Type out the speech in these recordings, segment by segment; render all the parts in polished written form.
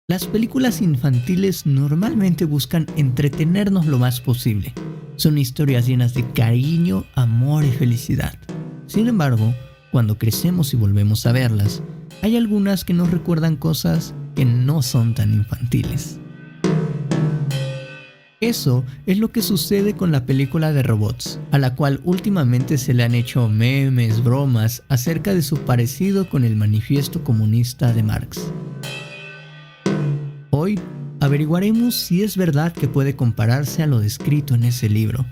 Las películas infantiles normalmente buscan entretenernos lo más posible. Son historias llenas de cariño, amor y felicidad. Sin embargo, cuando crecemos y volvemos a verlas, hay algunas que nos recuerdan cosas que no son tan infantiles. Eso es lo que sucede con la película de robots, a la cual últimamente se le han hecho memes, bromas acerca de su parecido con el manifiesto comunista de Marx. Hoy averiguaremos si es verdad que puede compararse a lo descrito en ese libro.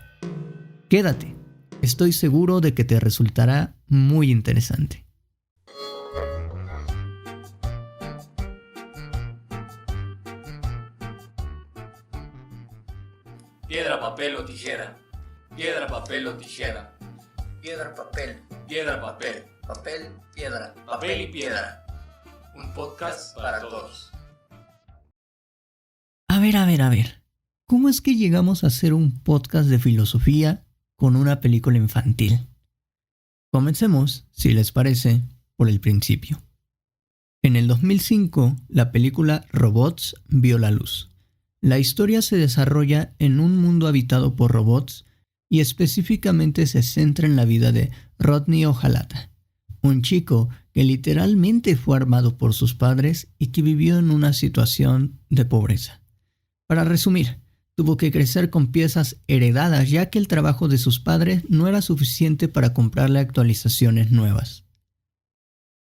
Quédate, estoy seguro de que te resultará muy interesante. Piedra, papel o tijera. Piedra, papel o tijera. Piedra, papel. Piedra, papel. Papel, piedra. Papel y piedra. Un podcast para todos. A ver. ¿Cómo es que llegamos a hacer un podcast de filosofía con una película infantil? Comencemos, si les parece, por el principio. En el 2005, la película Robots vio la luz. La historia se desarrolla en un mundo habitado por robots y específicamente se centra en la vida de Rodney Ojalata, un chico que literalmente fue armado por sus padres y que vivió en una situación de pobreza. Para resumir, tuvo que crecer con piezas heredadas ya que el trabajo de sus padres no era suficiente para comprarle actualizaciones nuevas.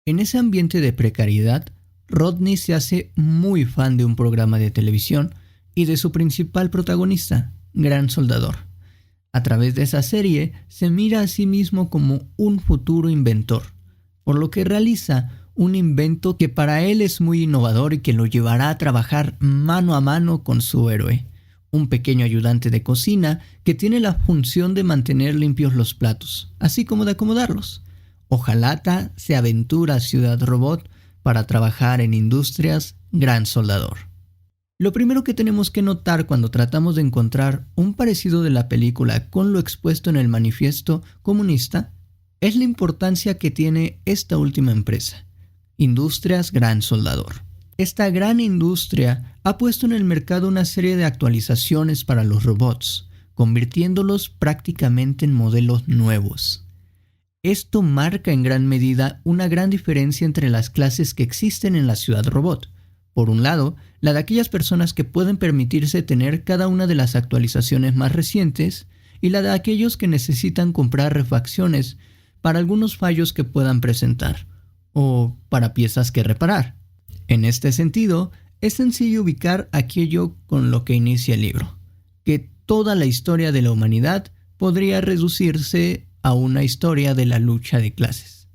En ese ambiente de precariedad, Rodney se hace muy fan de un programa de televisión y de su principal protagonista, Gran Soldador. A través de esa serie se mira a sí mismo como un futuro inventor, por lo que realiza un invento que para él es muy innovador y que lo llevará a trabajar mano a mano con su héroe, un pequeño ayudante de cocina que tiene la función de mantener limpios los platos, así como de acomodarlos. Ojalata se aventura a Ciudad Robot para trabajar en Industrias Gran Soldador. Lo primero que tenemos que notar cuando tratamos de encontrar un parecido de la película con lo expuesto en el manifiesto comunista es la importancia que tiene esta última empresa, Industrias Gran Soldador. Esta gran industria ha puesto en el mercado una serie de actualizaciones para los robots, convirtiéndolos prácticamente en modelos nuevos. Esto marca en gran medida una gran diferencia entre las clases que existen en la ciudad robot. Por un lado, la de aquellas personas que pueden permitirse tener cada una de las actualizaciones más recientes y la de aquellos que necesitan comprar refacciones para algunos fallos que puedan presentar o para piezas que reparar. En este sentido, es sencillo ubicar aquello con lo que inicia el libro, que toda la historia de la humanidad podría reducirse a una historia de la lucha de clases.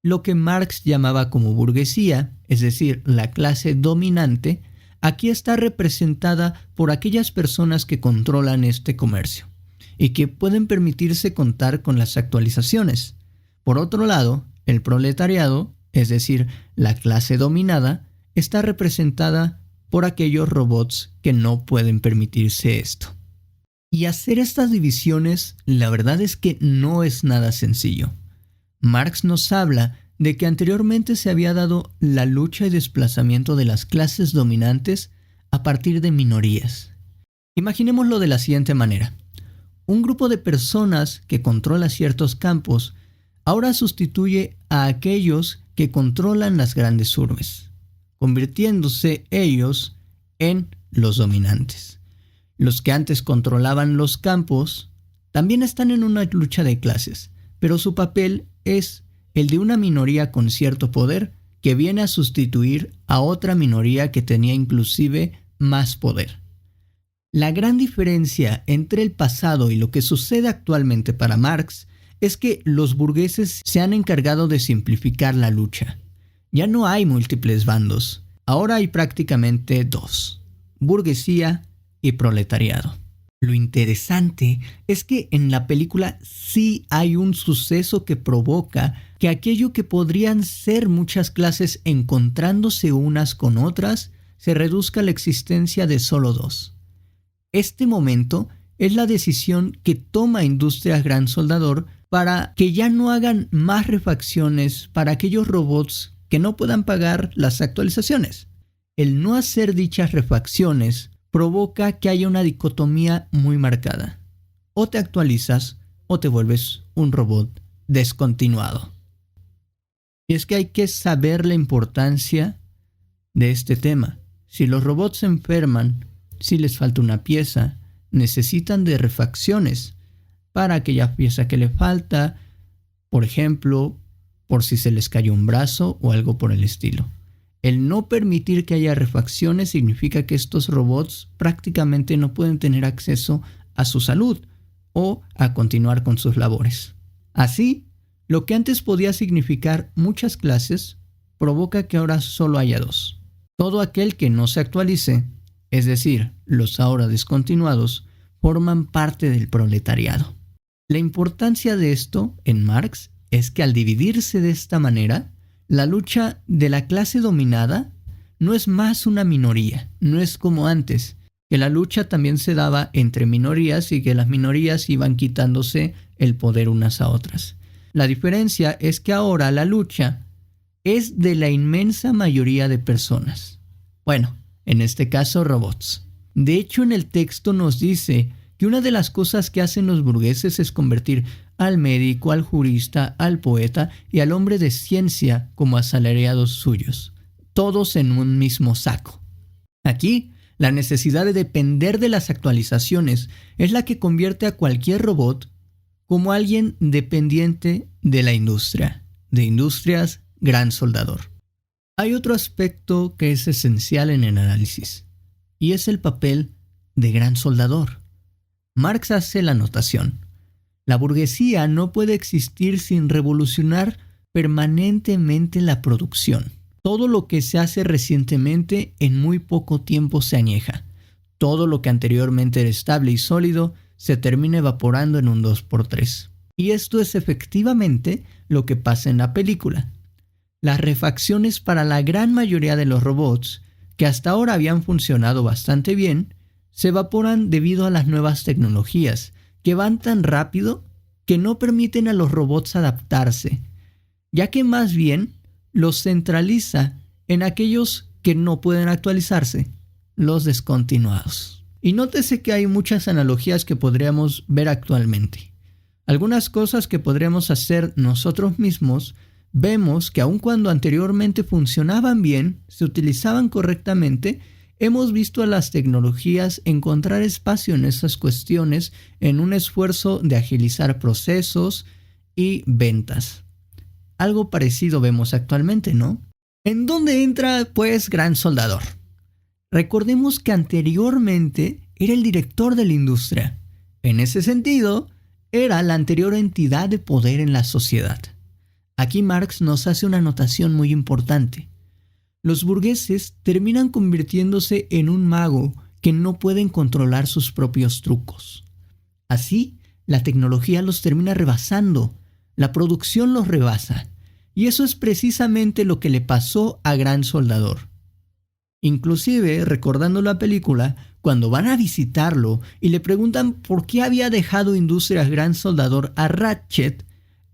Lo que Marx llamaba como burguesía, es decir, la clase dominante, aquí está representada por aquellas personas que controlan este comercio y que pueden permitirse contar con las actualizaciones. Por otro lado, el proletariado, es decir, la clase dominada, está representada por aquellos robots que no pueden permitirse esto. Y hacer estas divisiones, la verdad es que no es nada sencillo. Marx nos habla de que anteriormente se había dado la lucha y desplazamiento de las clases dominantes a partir de minorías. Imaginémoslo de la siguiente manera. Un grupo de personas que controla ciertos campos ahora sustituye a aquellos que controlan las grandes urbes, convirtiéndose ellos en los dominantes. Los que antes controlaban los campos también están en una lucha de clases, pero su papel es el de una minoría con cierto poder que viene a sustituir a otra minoría que tenía inclusive más poder. La gran diferencia entre el pasado y lo que sucede actualmente para Marx es que los burgueses se han encargado de simplificar la lucha. Ya no hay múltiples bandos, ahora hay prácticamente dos: burguesía y proletariado. Lo interesante es que en la película sí hay un suceso que provoca que aquello que podrían ser muchas clases encontrándose unas con otras se reduzca a la existencia de solo dos. Este momento es la decisión que toma Industrias Gran Soldador para que ya no hagan más refacciones para aquellos robots que no puedan pagar las actualizaciones. el no hacer dichas refacciones provoca que haya una dicotomía muy marcada. O te actualizas o te vuelves un robot descontinuado. Y es que hay que saber la importancia de este tema. Si los robots se enferman, si les falta una pieza, necesitan de refacciones para aquella pieza que le falta, por ejemplo, por si se les cayó un brazo o algo por el estilo. El no permitir que haya refacciones significa que estos robots prácticamente no pueden tener acceso a su salud o a continuar con sus labores. Así, lo que antes podía significar muchas clases, provoca que ahora solo haya dos. Todo aquel que no se actualice, es decir, los ahora descontinuados, forman parte del proletariado. La importancia de esto, en Marx, es que al dividirse de esta manera, la lucha de la clase dominada no es más una minoría, no es como antes, que la lucha también se daba entre minorías y que las minorías iban quitándose el poder unas a otras. La diferencia es que ahora la lucha es de la inmensa mayoría de personas. Bueno, en este caso robots. De hecho, en el texto nos dice que una de las cosas que hacen los burgueses es convertir al médico, al jurista, al poeta y al hombre de ciencia como asalariados suyos, todos en un mismo saco. Aquí, la necesidad de depender de las actualizaciones es la que convierte a cualquier robot como alguien dependiente de la industria, de Industrias Gran Soldador. Hay otro aspecto que es esencial en el análisis, y es el papel de Gran Soldador. Marx hace la anotación: la burguesía no puede existir sin revolucionar permanentemente la producción. Todo lo que se hace recientemente en muy poco tiempo se añeja. Todo lo que anteriormente era estable y sólido se termina evaporando en un 2x3. Y esto es efectivamente lo que pasa en la película. Las refacciones para la gran mayoría de los robots, que hasta ahora habían funcionado bastante bien, se evaporan debido a las nuevas tecnologías, que van tan rápido que no permiten a los robots adaptarse, ya que más bien los centraliza en aquellos que no pueden actualizarse, los descontinuados. Y nótese que hay muchas analogías que podríamos ver actualmente. Algunas cosas que podríamos hacer nosotros mismos, vemos que aun cuando anteriormente funcionaban bien, se utilizaban correctamente, hemos visto a las tecnologías encontrar espacio en esas cuestiones en un esfuerzo de agilizar procesos y ventas. Algo parecido vemos actualmente, ¿no? ¿En dónde entra, pues, Gran Soldador? Recordemos que anteriormente era el director de la industria. En ese sentido, era la anterior entidad de poder en la sociedad. Aquí Marx nos hace una anotación muy importante. Los burgueses terminan convirtiéndose en un mago que no pueden controlar sus propios trucos. Así, la tecnología los termina rebasando, la producción los rebasa, y eso es precisamente lo que le pasó a Gran Soldador. Inclusive, recordando la película, cuando van a visitarlo y le preguntan por qué había dejado Industrias Gran Soldador a Ratchet,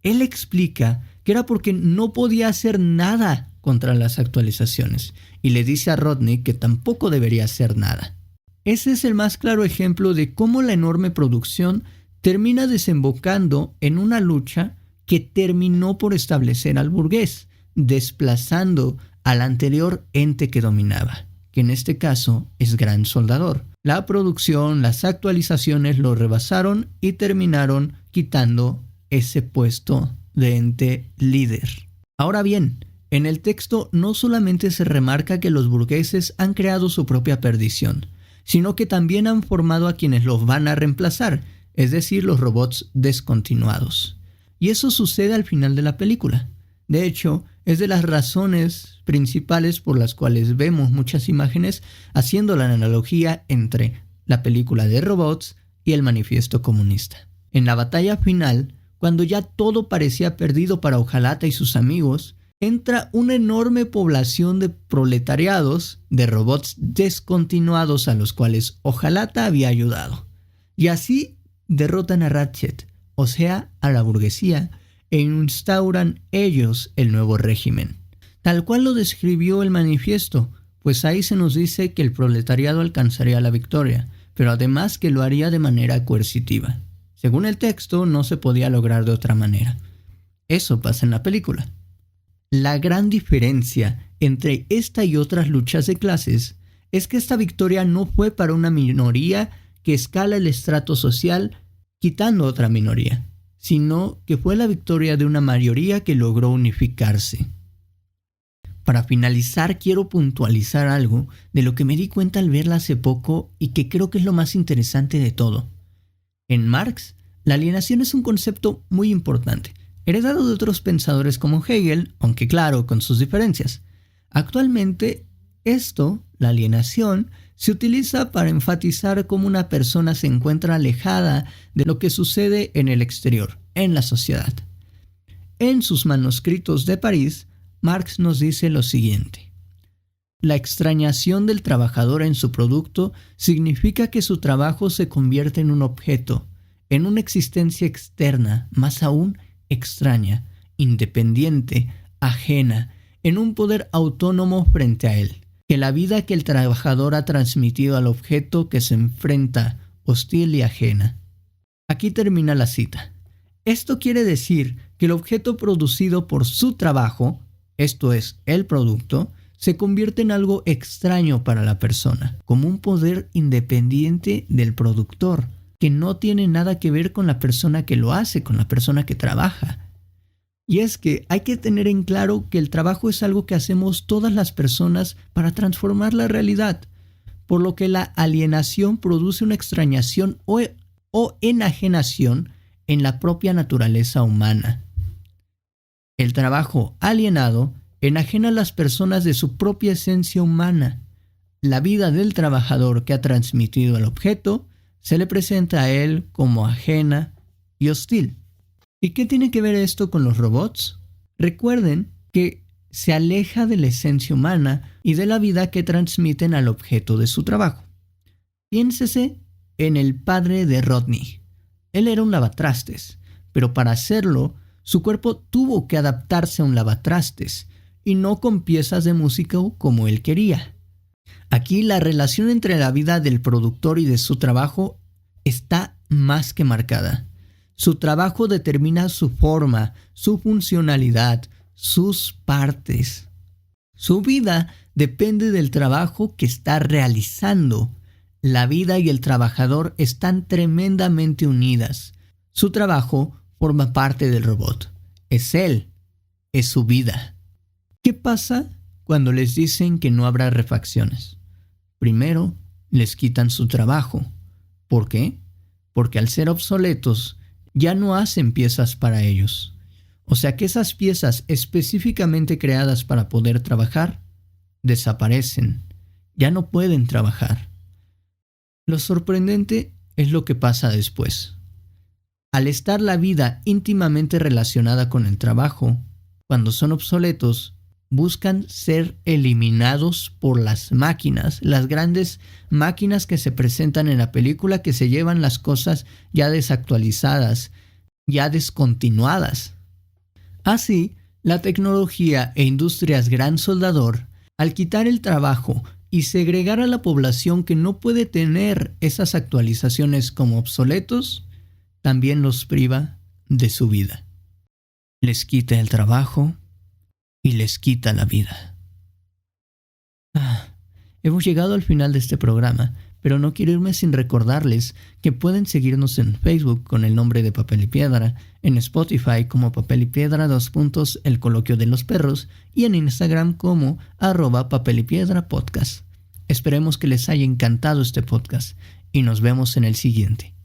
él explica que era porque no podía hacer nada contra las actualizaciones, y le dice a Rodney que tampoco debería hacer nada. Ese es el más claro ejemplo de cómo la enorme producción termina desembocando en una lucha que terminó por establecer al burgués, desplazando al anterior ente que dominaba, que en este caso es Gran Soldador. La producción, las actualizaciones lo rebasaron y terminaron quitando ese puesto de ente líder. Ahora bien, en el texto no solamente se remarca que los burgueses han creado su propia perdición, sino que también han formado a quienes los van a reemplazar, es decir, los robots descontinuados. Y eso sucede al final de la película. De hecho, es de las razones principales por las cuales vemos muchas imágenes haciendo la analogía entre la película de robots y el manifiesto comunista. En la batalla final, cuando ya todo parecía perdido para Ojalata y sus amigos, entra una enorme población de proletariados, de robots descontinuados a los cuales Ojalata había ayudado. Y así derrotan a Ratchet, o sea, a la burguesía, e instauran ellos el nuevo régimen. Tal cual lo describió el manifiesto, pues ahí se nos dice que el proletariado alcanzaría la victoria, pero además que lo haría de manera coercitiva. Según el texto, no se podía lograr de otra manera. Eso pasa en la película. La gran diferencia entre esta y otras luchas de clases es que esta victoria no fue para una minoría que escala el estrato social quitando otra minoría, sino que fue la victoria de una mayoría que logró unificarse. Para finalizar, quiero puntualizar algo de lo que me di cuenta al verla hace poco y que creo que es lo más interesante de todo. En Marx, la alienación es un concepto muy importante, heredado de otros pensadores como Hegel, aunque claro, con sus diferencias. Actualmente, la alienación, se utiliza para enfatizar cómo una persona se encuentra alejada de lo que sucede en el exterior, en la sociedad. En sus manuscritos de París, Marx nos dice lo siguiente: la extrañación del trabajador en su producto significa que su trabajo se convierte en un objeto, en una existencia externa, más aún extraña, independiente, ajena, en un poder autónomo frente a él, que la vida que el trabajador ha transmitido al objeto que se enfrenta, hostil y ajena. Aquí termina la cita. Esto quiere decir que el objeto producido por su trabajo, esto es, el producto, se convierte en algo extraño para la persona, como un poder independiente del productor, que no tiene nada que ver con la persona que lo hace, con la persona que trabaja. Y es que hay que tener en claro que el trabajo es algo que hacemos todas las personas para transformar la realidad, por lo que la alienación produce una extrañación o enajenación en la propia naturaleza humana. El trabajo alienado enajena a las personas de su propia esencia humana. La vida del trabajador que ha transmitido al objeto se le presenta a él como ajena y hostil. ¿Y qué tiene que ver esto con los robots? Recuerden que se aleja de la esencia humana y de la vida que transmiten al objeto de su trabajo. Piénsese en el padre de Rodney. Él era un lavatrastes, pero para hacerlo, su cuerpo tuvo que adaptarse a un lavatrastes y no con piezas de música como él quería. Aquí la relación entre la vida del productor y de su trabajo está más que marcada. Su trabajo determina su forma, su funcionalidad, sus partes. Su vida depende del trabajo que está realizando. La vida y el trabajador están tremendamente unidas. Su trabajo forma parte del robot. Es él, es su vida. ¿Qué pasa cuando les dicen que no habrá refacciones? Primero, les quitan su trabajo. ¿Por qué? Porque al ser obsoletos, ya no hacen piezas para ellos. O sea que esas piezas específicamente creadas para poder trabajar, desaparecen. Ya no pueden trabajar. Lo sorprendente es lo que pasa después. Al estar la vida íntimamente relacionada con el trabajo, cuando son obsoletos, buscan ser eliminados por las máquinas, las grandes máquinas que se presentan en la película que se llevan las cosas ya desactualizadas, ya descontinuadas. Así, la tecnología e industrias gran soldador, al quitar el trabajo y segregar a la población que no puede tener esas actualizaciones como obsoletos, también los priva de su vida. Les quita el trabajo y les quita la vida. Hemos llegado al final de este programa, pero no quiero irme sin recordarles que pueden seguirnos en Facebook con el nombre de Papel y Piedra, en Spotify como Papel y Piedra el coloquio de los perros y en Instagram como @papelypiedra podcast. Esperemos que les haya encantado este podcast y nos vemos en el siguiente.